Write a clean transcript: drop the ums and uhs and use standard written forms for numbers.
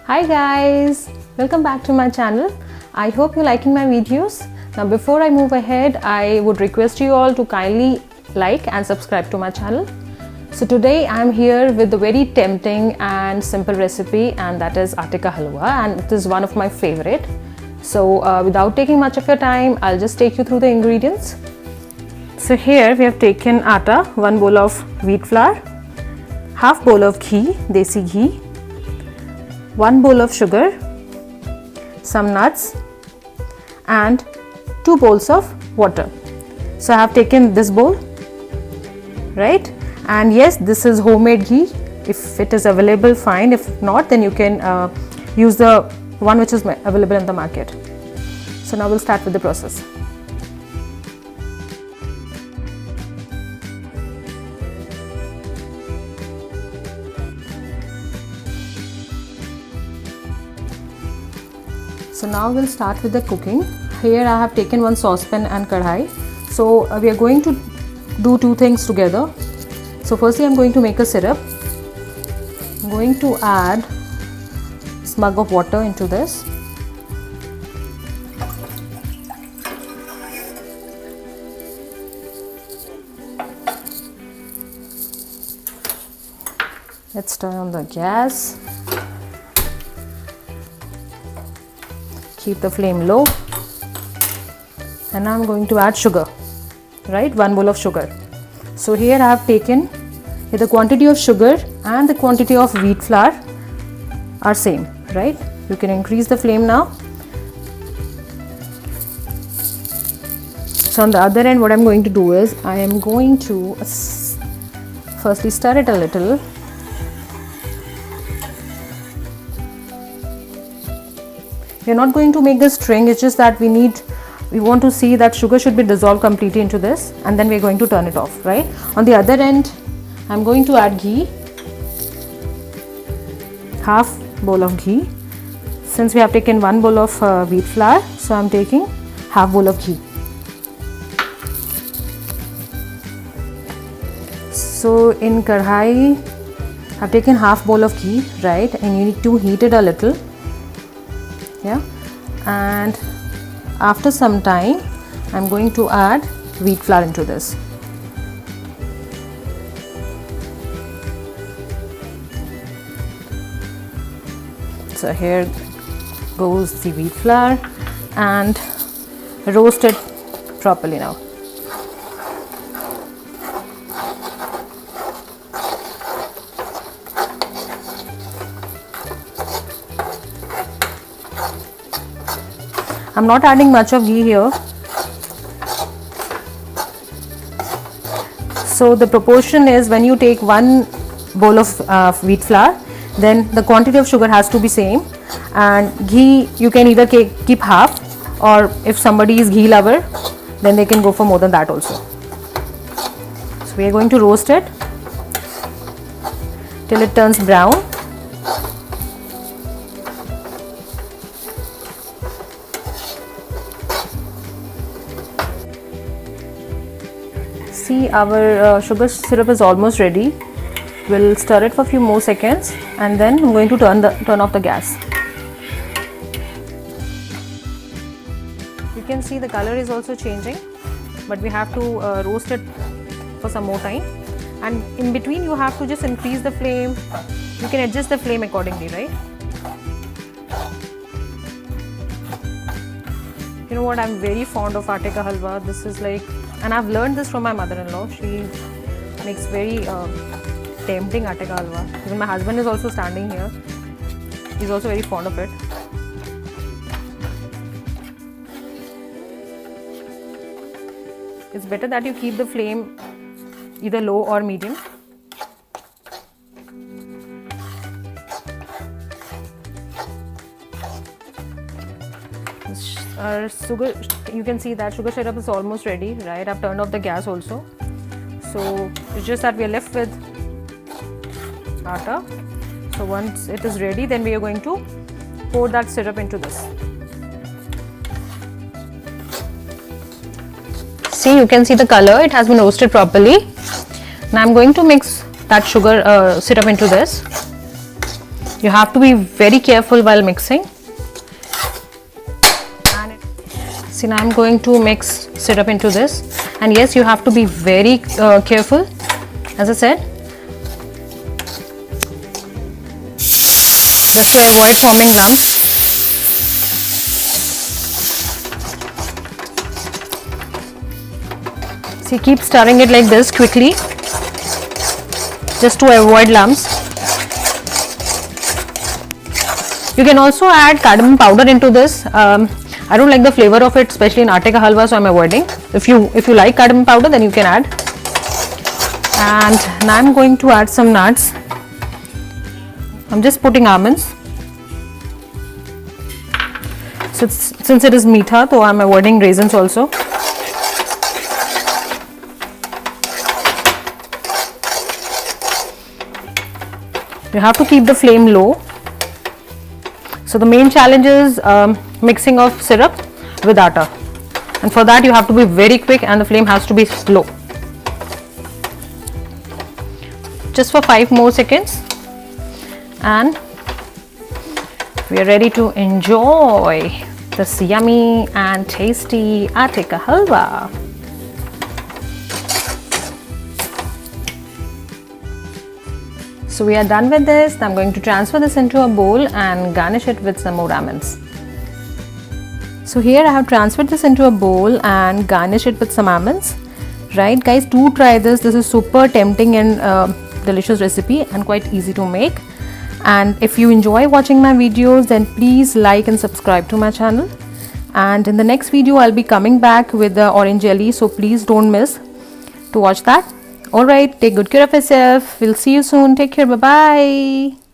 Hi guys, welcome back to my channel. I hope you're liking my videos. Now before I move ahead, I would request you all to kindly like and subscribe to my channel. So today I'm here with a very tempting and simple recipe, and that is atte ka halwa, and it is one of my favorite. So without taking much of your time, I'll just take you through the ingredients. So here we have taken atta, 1 bowl of wheat flour, half bowl of ghee, desi ghee, 1 bowl of sugar, some nuts and 2 bowls of water. So I have taken this bowl, right? And yes, this is homemade ghee. If it is available, fine. If not, then you can use the one which is available in the market. So now we'll start with the process. So now we'll start with the cooking. Here I have taken one saucepan and kadhai. So we are going to do two things together. So firstly I'm going to make a syrup. I'm going to add a mug of water into this. Let's turn on the gas. Keep the flame low, and now I'm going to add sugar, right? 1 bowl of sugar. So here I have taken the quantity of sugar and the quantity of wheat flour are same, right? You can increase the flame now. So on the other end, what I'm going to do is I am going to firstly stir it a little. We're not going to make the string, it's just that we want to see that sugar should be dissolved completely into this, and then we're going to turn it off, right? On the other end, I'm going to add ghee, half bowl of ghee. Since we have taken 1 bowl of wheat flour, so I'm taking half bowl of ghee. So in kadhai, I've taken half bowl of ghee, right? And you need to heat it a little. Yeah, and after some time I'm going to add wheat flour into this. So here goes the wheat flour, and roast it properly now. I'm not adding much of ghee here. So the proportion is, when you take 1 bowl of wheat flour, then the quantity of sugar has to be same, and ghee you can either keep half, or if somebody is ghee lover, then they can go for more than that also. So we are going to roast it till it turns brown. See, our sugar syrup is almost ready. We'll stir it for a few more seconds, and then I'm going to turn off the gas. You can see the color is also changing, but we have to roast it for some more time. And in between you have to just increase the flame. You can adjust the flame accordingly, right? You know what, I'm very fond of atte ka halwa. This is like, and I've learned this from my mother-in-law. She makes very tempting atte ka halwa. Even my husband is also standing here. He's also very fond of it. It's better that you keep the flame either low or medium. Our sugar, you can see that sugar syrup is almost ready, right? I've turned off the gas also. So it's just that we are left with atta. So once it is ready, then we are going to pour that syrup into this. See, you can see the color, it has been roasted properly. Now I'm going to mix that sugar syrup into this. You have to be very careful while mixing. See, now I'm going to mix syrup into this, and yes, you have to be very careful, as I said, just to avoid forming lumps. See, keep stirring it like this quickly, just to avoid lumps. You can also add cardamom powder into this. I don't like the flavor of it, especially in atte ka halwa, so I'm avoiding. If you like cardamom powder, then you can add. And now I'm going to add some nuts. I'm just putting almonds. Since it is meetha, so I'm avoiding raisins also. You have to keep the flame low. So the main challenge is mixing of syrup with atta, and for that you have to be very quick and the flame has to be slow. Just for 5 more seconds and we are ready to enjoy this yummy and tasty atte ka halwa. So we are done with this. I'm going to transfer this into a bowl and garnish it with some more almonds. So here I have transferred this into a bowl and garnish it with some almonds. Right guys, do try this. This is super tempting and delicious recipe and quite easy to make. And if you enjoy watching my videos, then please like and subscribe to my channel. And in the next video I'll be coming back with the orange jelly, so please don't miss to watch that. Alright, take good care of yourself. We'll see you soon. Take care. Bye bye.